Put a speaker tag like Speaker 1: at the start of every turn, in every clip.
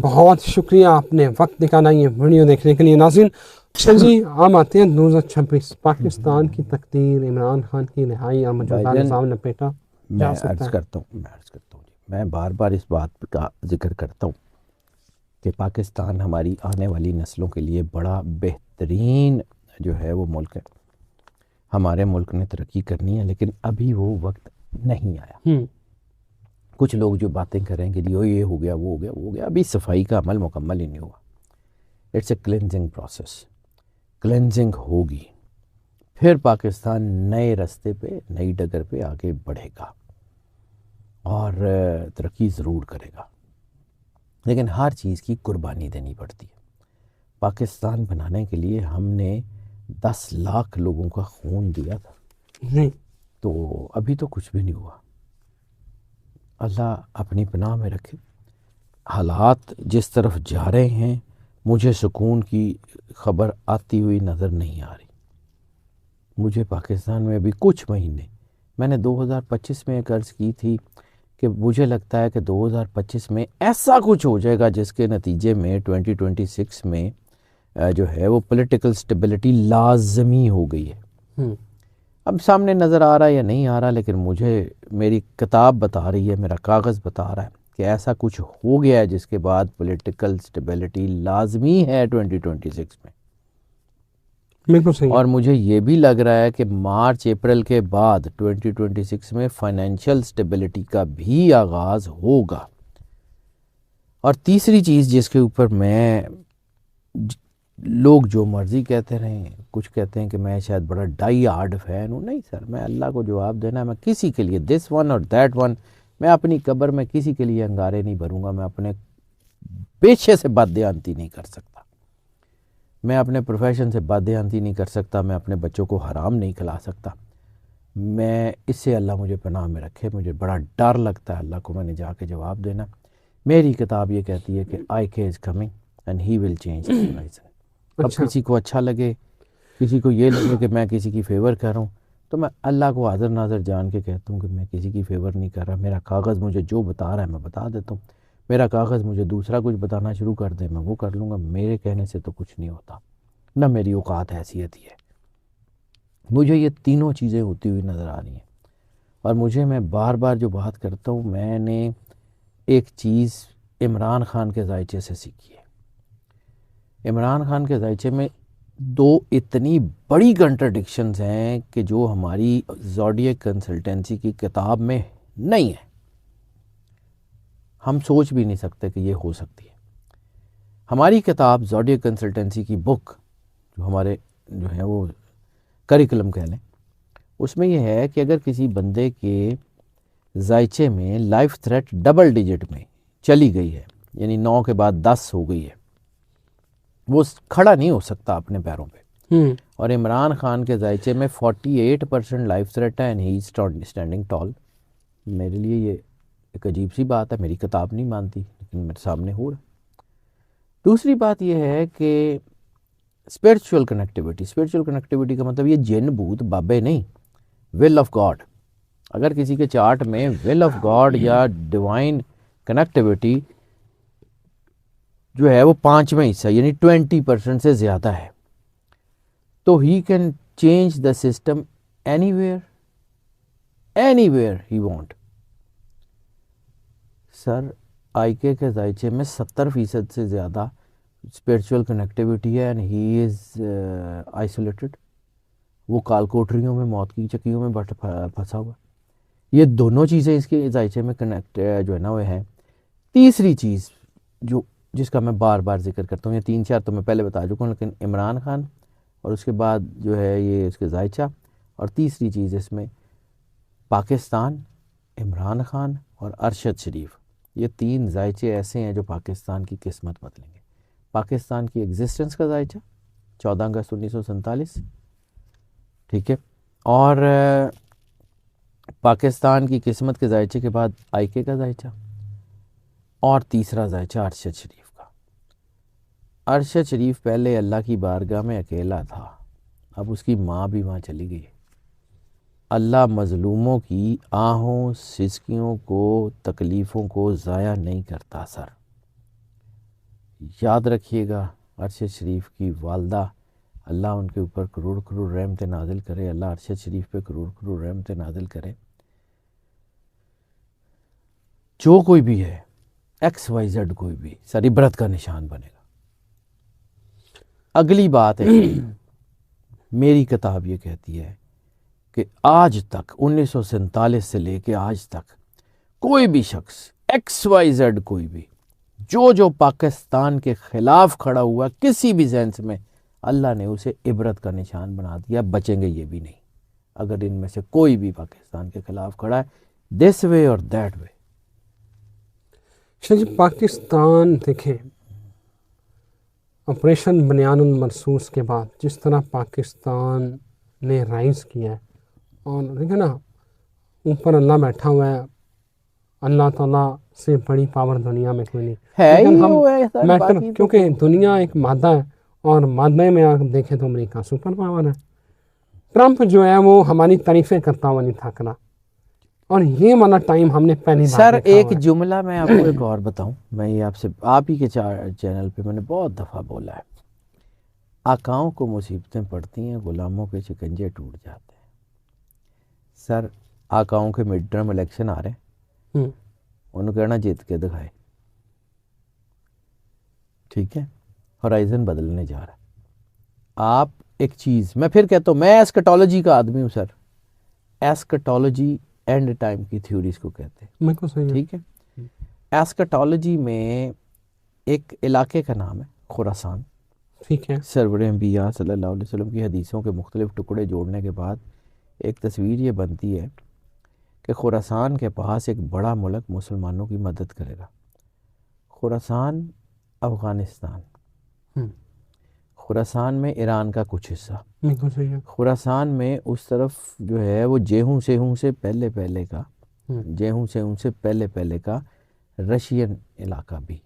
Speaker 1: بہت شکریہ آپ نے وقت نکالا یہ ویڈیو دیکھنے کے لیے. ناظرین اچھا جی ہم آتے ہیں 2026 پاکستان کی تقدیر عمران خان کی رہائی اور موجودہ نظام لپیٹا جا سکتا ہے.
Speaker 2: میں عرض کرتا ہوں میں بار بار اس بات کا ذکر کرتا ہوں کہ پاکستان ہماری آنے والی نسلوں کے لیے بڑا بہترین جو ہے وہ ملک ہے. ہمارے ملک نے ترقی کرنی ہے لیکن ابھی وہ وقت نہیں آیا. کچھ لوگ جو باتیں کریں کہ یہ ہو گیا وہ ہو گیا وہ ہو گیا، ابھی صفائی کا عمل مکمل ہی نہیں ہوا. It's a cleansing process. Cleansing ہوگی پھر پاکستان نئے راستے پہ نئی ڈگر پہ آگے بڑھے گا اور ترقی ضرور کرے گا، لیکن ہر چیز کی قربانی دینی پڑتی ہے. پاکستان بنانے کے لیے ہم نے 10 لاکھ لوگوں کا خون دیا تھا، تو ابھی تو کچھ بھی نہیں ہوا. اللہ اپنی پناہ میں رکھے. حالات جس طرف جا رہے ہیں مجھے سکون کی خبر آتی ہوئی نظر نہیں آ رہی. مجھے پاکستان میں ابھی کچھ مہینے، میں نے 2025 میں ایک عرض کی تھی کہ مجھے لگتا ہے کہ 2025 میں ایسا کچھ ہو جائے گا جس کے نتیجے میں 2026 میں جو ہے وہ پولیٹیکل سٹیبلٹی لازمی ہو گئی ہے. اب سامنے نظر آ رہا ہے یا نہیں آ رہا، لیکن مجھے میری کتاب بتا رہی ہے، میرا کاغذ بتا رہا ہے کہ ایسا کچھ ہو گیا ہے جس کے بعد پولیٹیکل سٹیبلٹی لازمی ہے 2026 میں.
Speaker 1: بالکل صحیح.
Speaker 2: اور مجھے یہ بھی لگ رہا ہے کہ مارچ اپریل کے بعد 2026 میں فائنینشیل سٹیبلٹی کا بھی آغاز ہوگا. اور تیسری چیز جس کے اوپر میں، لوگ جو مرضی کہتے رہیں، کچھ کہتے ہیں کہ میں شاید بڑا ڈائی ہارڈ فین ہوں. نہیں سر، میں اللہ کو جواب دینا ہے، میں کسی کے لیے دس ون اور دیٹ ون، میں اپنی قبر میں کسی کے لیے انگارے نہیں بھروں گا. میں اپنے پیشے سے بددیانتی نہیں کر سکتا، میں اپنے پروفیشن سے بددیانتی نہیں کر سکتا، میں اپنے بچوں کو حرام نہیں کھلا سکتا. میں اس سے اللہ مجھے پناہ میں رکھے. مجھے بڑا ڈر لگتا ہے اللہ کو میں نے جا کے جواب دینا. میری کتاب یہ کہتی ہے کہ آئی کے is coming and he will change the horizon. اب کسی کو اچھا لگے، کسی کو یہ لگے کہ میں کسی کی فیور کر رہا ہوں، تو میں اللہ کو حاضر ناظر جان کے کہتا ہوں کہ میں کسی کی فیور نہیں کر رہا. میرا کاغذ مجھے جو بتا رہا ہے میں بتا دیتا ہوں. میرا کاغذ مجھے دوسرا کچھ بتانا شروع کر دے میں وہ کر لوں گا. میرے کہنے سے تو کچھ نہیں ہوتا، نہ میری اوقات حیثیت ہی ہے. مجھے یہ تینوں چیزیں ہوتی ہوئی نظر آ رہی ہیں. اور میں بار بار جو بات کرتا ہوں، میں نے ایک چیز عمران خان کے ذائچے سے سیکھی ہے. عمران خان کے ذائچے میں 2 اتنی بڑی کنٹرڈکشنز ہیں کہ جو ہماری زوڈیک کنسلٹنسی کی کتاب میں نہیں ہے. ہم سوچ بھی نہیں سکتے کہ یہ ہو سکتی ہے. ہماری کتاب زوڈیک کنسلٹنسی کی بک، جو ہمارے جو ہے وہ کریکولم کہہ لیں، اس میں یہ ہے کہ اگر کسی بندے کے ذائچے میں لائف تھریٹ ڈبل ڈیجٹ میں چلی گئی ہے، یعنی 9 کے بعد 10 ہو گئی ہے، وہ کھڑا نہیں ہو سکتا اپنے پیروں پہ. اور عمران خان کے ذائچے میں 48% لائف تھریٹ ہے اینڈ ہی اسٹینڈنگ ٹال. میرے لیے یہ ایک عجیب سی بات ہے. میری کتاب نہیں مانتی لیکن میرے سامنے ہو رہا. دوسری بات یہ ہے کہ اسپرچول کنیکٹیوٹی کا مطلب یہ جن بھوت بابے نہیں، ول آف گاڈ. اگر کسی کے چارٹ میں ول آف گاڈ یا ڈیوائن کنیکٹیوٹی جو ہے وہ 5واں حصہ یعنی 20% سے زیادہ ہے، تو he can change the system anywhere he want. Sir آئی کے ذائچے میں 70% سے زیادہ اسپرچول کنیکٹیوٹی ہے اینڈ ہی از آئسولیٹڈ. وہ کال کوٹریوں میں، موت کی چکیوں میں پھنسا ہوا. یہ دونوں چیزیں اس کے ذائچے میں کنیکٹ جو ہے نا وہ ہیں. تیسری چیز جس کا میں بار بار ذکر کرتا ہوں، یہ 3-4 تو میں پہلے بتا چکا ہوں، لیکن عمران خان اور اس کے بعد جو ہے یہ اس کے ذائچہ، اور تیسری چیز اس میں پاکستان، عمران خان اور ارشد شریف. یہ 3 ذائچے ایسے ہیں جو پاکستان کی قسمت بدلیں گے. پاکستان کی ایگزسٹنس کا ذائچہ 14 اگست 1947، ٹھیک ہے، اور پاکستان کی قسمت کے ذائچے کے بعد آئی کے کا ذائچہ، اور تیسرا ذائچہ ارشد شریف کا. ارشد شریف پہلے اللہ کی بارگاہ میں اکیلا تھا، اب اس کی ماں بھی وہاں چلی گئی. اللہ مظلوموں کی آہوں سسکیوں کو، تکلیفوں کو ضائع نہیں کرتا. سر یاد رکھیے گا عرش شریف کی والدہ، اللہ ان کے اوپر کروڑ کروڑ رحمت نازل کرے، اللہ عرش شریف پہ کروڑ کروڑ رحمت نازل کرے. جو کوئی بھی ہے ایکس وائی زیڈ کوئی بھی سر عبرت کا نشان بنے گا. اگلی بات ہے میری کتاب یہ کہتی ہے کہ آج تک 1947 سے لے کے آج تک کوئی بھی شخص ایکس وائی زیڈ کوئی بھی جو پاکستان کے خلاف کھڑا ہوا کسی بھی سینس میں، اللہ نے اسے عبرت کا نشان بنا دیا. بچیں گے یہ بھی نہیں اگر ان میں سے کوئی بھی پاکستان کے خلاف کھڑا ہے دس وے اور دیٹ وے.
Speaker 1: جی پاکستان دیکھیں آپریشن بنیان المرصوص کے بعد جس طرح پاکستان نے رائز کیا ہے، اور دیکھیں نا اوپر اللہ بیٹھا ہوا ہے، اللہ تعالیٰ سے بڑی پاور دنیا میں کوئی نہیں
Speaker 2: ہے ہی
Speaker 1: لیکن
Speaker 2: وہ ہے سر،
Speaker 1: میٹر
Speaker 2: باقی تو
Speaker 1: کیونکہ دنیا ایک مادہ ہے اور مادے میں آپ دیکھیں تو امریکہ سپر پاور ہے. ٹرمپ جو ہے وہ ہماری تعریفیں کرتا ہوا نہیں تھک رہا، اور یہ والا ٹائم ہم نے پہلی بار
Speaker 2: سر
Speaker 1: دیکھا
Speaker 2: ایک
Speaker 1: ہوا ہے.
Speaker 2: جملہ میں آپ کو ایک اور بتاؤں، میں یہ آپ ہی کے چینل پہ میں نے بہت دفعہ بولا ہے، آقاؤں کو مصیبتیں پڑتی ہیں، غلاموں کے شکنجے ٹوٹ جاتے ہیں. سر آقاؤں کے مڈ ٹرم الیکشن آ رہے ہیں، انہوں کہنا جیت کے دکھائے، ٹھیک ہے، ہورائزن بدلنے جا رہا ہے. آپ ایک چیز میں پھر کہتا ہوں، میں ایسکٹالوجی کا آدمی ہوں سر، ایسکٹالوجی اینڈ ٹائم کی تھیوریز کو کہتے ہیں،
Speaker 1: بالکل صحیح ہے.
Speaker 2: ٹھیک ہے. ایسکٹالوجی میں ایک علاقے کا نام ہے خراسان.
Speaker 1: ٹھیک ہے.
Speaker 2: سرور انبیاء صلی اللہ علیہ وسلم کی حدیثوں کے مختلف ٹکڑے جوڑنے کے بعد ایک تصویر یہ بنتی ہے کہ خراسان کے پاس ایک بڑا ملک مسلمانوں کی مدد کرے گا. خراسان افغانستان، خراسان میں ایران کا کچھ حصہ،
Speaker 1: بالکل صحیح ہے.
Speaker 2: خراسان میں اس طرف جو ہے وہ جیہوں سیہوں سے پہلے کا رشین علاقہ بھی.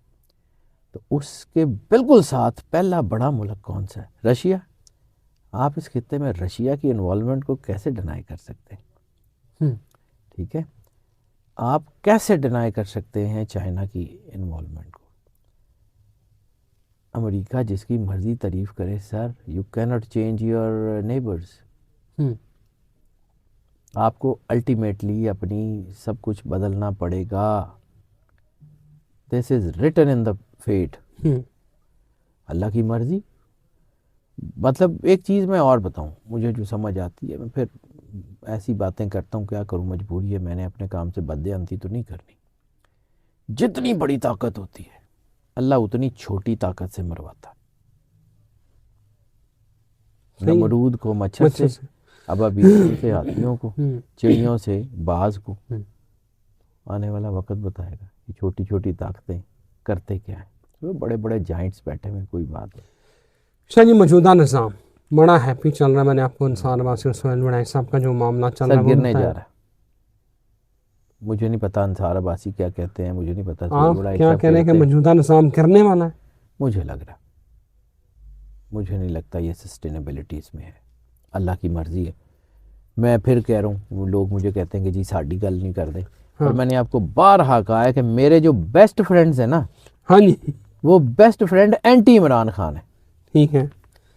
Speaker 2: تو اس کے بالکل ساتھ پہلا بڑا ملک کون سا ہے؟ رشیا. آپ اس خطے میں رشیا کی انوالومنٹ کو کیسے ڈینائی کر سکتے ہیں؟ ٹھیک ہے. آپ کیسے ڈینائی کر سکتے ہیں چائنا کی انوالومنٹ کو؟ امریکہ جس کی مرضی تعریف کرے سر، یو کی ناٹ چینج یور نیبرز. آپ کو الٹیمیٹلی اپنی سب کچھ بدلنا پڑے گا. دس is written in the fat. اللہ کی مرضی. مطلب ایک چیز میں اور بتاؤں، مجھے جو سمجھ آتی ہے، میں پھر ایسی باتیں کرتا ہوں، کیا کروں، مجبوری ہے، میں نے اپنے کام سے بددیانتی تو نہیں کرنی. جتنی بڑی طاقت ہوتی ہے اللہ اتنی چھوٹی طاقت سے مرواتا. نمرود کو مچھر سے، ابابیل سے ہاتھیوں کو، چڑیوں سے باز کو. آنے والا وقت بتائے گا یہ چھوٹی چھوٹی طاقتیں کرتے کیا ہیں. وہ بڑے بڑے جائنٹس بیٹھے ہوئے، کوئی بات نہیں.
Speaker 1: شاہ جی موجودہ نظام بڑا ہیپی چل رہا ہے. میں نے آپ کو انصار واسی اور سہیل بڑائی صاحب کا جو معاملہ چل رہا ہے
Speaker 2: سر
Speaker 1: وہ
Speaker 2: گرنے
Speaker 1: بتایا.
Speaker 2: جا رہا ہے. مجھے نہیں پتا انصار عباسی کیا کہتے ہیں، مجھے نہیں پتا سہیل
Speaker 1: آپ
Speaker 2: بڑائی
Speaker 1: کیا
Speaker 2: صاحب
Speaker 1: کہہ رہے ہیں کہ
Speaker 2: کہتے ہیں.
Speaker 1: موجودہ نظام کرنے والا ہے؟
Speaker 2: مجھے لگ رہا، مجھے نہیں لگتا یہ سسٹینیبلٹی اس میں ہے. اللہ کی مرضی ہے. میں پھر کہہ رہا ہوں، وہ لوگ مجھے کہتے ہیں کہ جی ساڑی گل نہیں کر دے. اور میں نے آپ کو بارہا کہا ہے کہ میرے جو بیسٹ فرینڈز ہیں نا،
Speaker 1: ہاں جی
Speaker 2: وہ best friend anti Imran Khan ہے.
Speaker 1: ٹھیک ہے.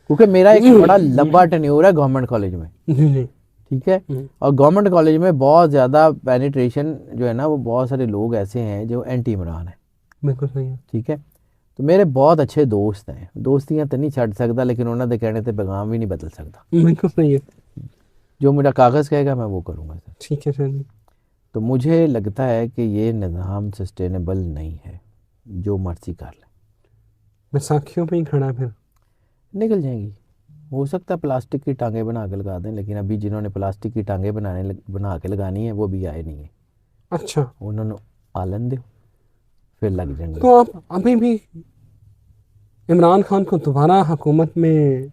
Speaker 2: کیونکہ میرا ایک بڑا لمبا ٹینیور ہے گورنمنٹ کالج میں.
Speaker 1: جی جی
Speaker 2: ٹھیک ہے. اور گورنمنٹ کالج میں بہت زیادہ پینیٹریشن جو ہے نا، وہ بہت سارے لوگ ایسے ہیں جو اینٹی عمران ہیں.
Speaker 1: بالکل صحیح ہے.
Speaker 2: ٹھیک ہے. تو میرے بہت اچھے دوست ہیں. دوستیاں تو نہیں چھڑ سکتا، لیکن انہوں نے کہنے تے پیغام بھی نہیں بدل سکتا.
Speaker 1: بالکل صحیح ہے.
Speaker 2: جو میرا کاغذ کہے گا میں وہ کروں گا سر.
Speaker 1: ٹھیک ہے سر جی.
Speaker 2: تو مجھے لگتا ہے کہ یہ نظام سسٹینیبل نہیں ہے. جو مرضی کر لیں.
Speaker 1: بیساکھیوں پہ ہی کھڑا ہے پھر.
Speaker 2: نکل جائیں گی. ہو سکتا ہے پلاسٹک کی ٹانگیں بنا کے لگا دیں، لیکن ابھی جنہوں نے پلاسٹک کی ٹانگیں بنا کے لگانی ہیں وہ بھی آئے نہیں ہیں.
Speaker 1: اچھا.
Speaker 2: انہوں نے آلن دے پھر لگ جائیں گے.
Speaker 1: تو آپ ابھی بھی عمران خان کو دوبارہ حکومت میں؟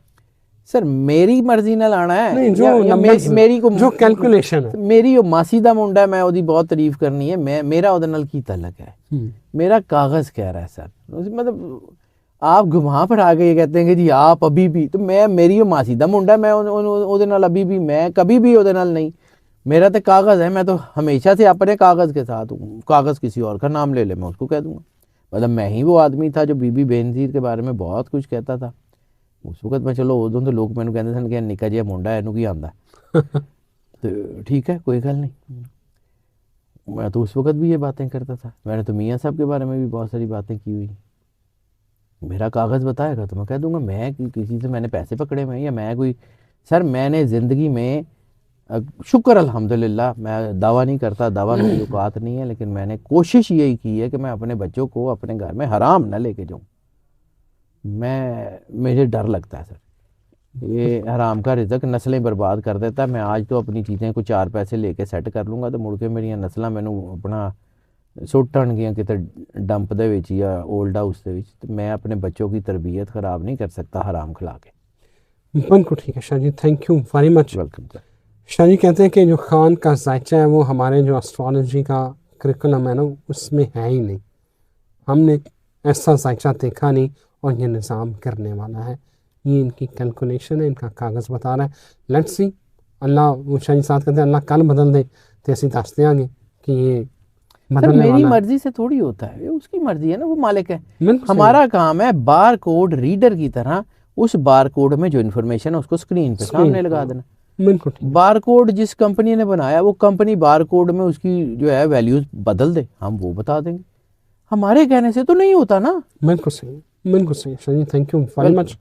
Speaker 2: سر میری مرضی نہ لانا ہے.
Speaker 1: نہیں،
Speaker 2: میری کو
Speaker 1: جو کیلکولیشن ہے،
Speaker 2: میری ماسی دا منڈا ہے، میں وہ بہت تعریف کرنی ہے. میرا وہ نال کی تعلق ہے. میرا کاغذ کہہ رہا ہے سر. مطلب آپ گھما پھر آگے یہ کہتے ہیں کہ جی آپ ابھی بھی، تو میری وہ ماسی دا منڈا ہے، میں وہ نال ابھی بھی، میں کبھی بھی وہ نال نہیں. میرا تو کاغذ ہے. میں تو ہمیشہ سے اپنے کاغذ کے ساتھ ہوں. کاغذ کسی اور کا نام لے لے میں اس کو کہہ دوں گا. مطلب میں ہی وہ آدمی تھا جو بی بی بینظیر کے بارے میں بہت کچھ کہتا تھا اس وقت. میں چلو ادوں تو لوگ مینوں کہندے سن کہ نکا جہا منڈا ہے، اینوں کی آندا تو ٹھیک ہے کوئی گل نہیں. میں تو اس وقت بھی یہ باتیں کرتا تھا. میں نے تو میاں صاحب کے بارے میں بھی بہت ساری باتیں کی ہوئی. میرا کاغذ بتائے گا تو میں کہہ دوں گا میں کسی سے میں نے پیسے پکڑے ہوئے ہیں یا میں کوئی. سر میں نے زندگی میں شکر الحمدللہ، میں دعویٰ نہیں کرتا، دعویٰ میری اوقات نہیں ہے، لیکن میں نے کوشش یہی کی ہے کہ میں اپنے بچوں کو اپنے گھر میں حرام نہ لے کے جاؤں. مجھے ڈر لگتا ہے سر، یہ حرام کا رزق نسلیں برباد کر دیتا ہے. میں آج تو اپنی چیزیں کو 4 پیسے لے کے سیٹ کر لوں گا تو مڑ کے میری نسلاں مینوں اپنا سٹن گیا کتے ڈمپ دے وچ یا اولڈ ہاؤس دے وچ. میں اپنے بچوں کی تربیت خراب نہیں کر سکتا حرام کھلا کے.
Speaker 1: بالکل ٹھیک ہے Shah ji, thank you very much.
Speaker 2: Welcome sir.
Speaker 1: Shah ji کہتے ہیں کہ جو خان کا ذائچہ ہے وہ ہمارے جو اسٹرالوجی کا کریکولم ہے نا اس میں ہے ہی نہیں. ہم نے ایسا ذائچہ دیکھا نہیں اور یہ نظام کرنے والا ہے. یہ ان کی کیلکولیشن ہے، ان کا کاغذ بتا رہا ہے. لیٹس سی اللہ وہ شاہ جی ساتھ کہتے ہیں اللہ کل بدل دے تو اسی دستے آگے کہ یہ
Speaker 2: سر میری مرضی سے تھوڑی ہوتا ہے، اس کی مرضی ہے نا، وہ مالک ہے. ہمارا کام ہے بار کوڈ ریڈر کی طرح اس بار کوڈ میں جو انفارمیشن ہے اس کو اسکرین پہ سامنے لگا دینا.
Speaker 1: بالکل
Speaker 2: بار کوڈ جس کمپنی نے بنایا وہ کمپنی بار کوڈ میں اس کی جو ہے ویلیوز بدل دے، ہم وہ بتا دیں گے. ہمارے کہنے سے تو نہیں ہوتا نا.
Speaker 1: بالکل صحیح، بالکل صحیح. شاہ ji thank you very much.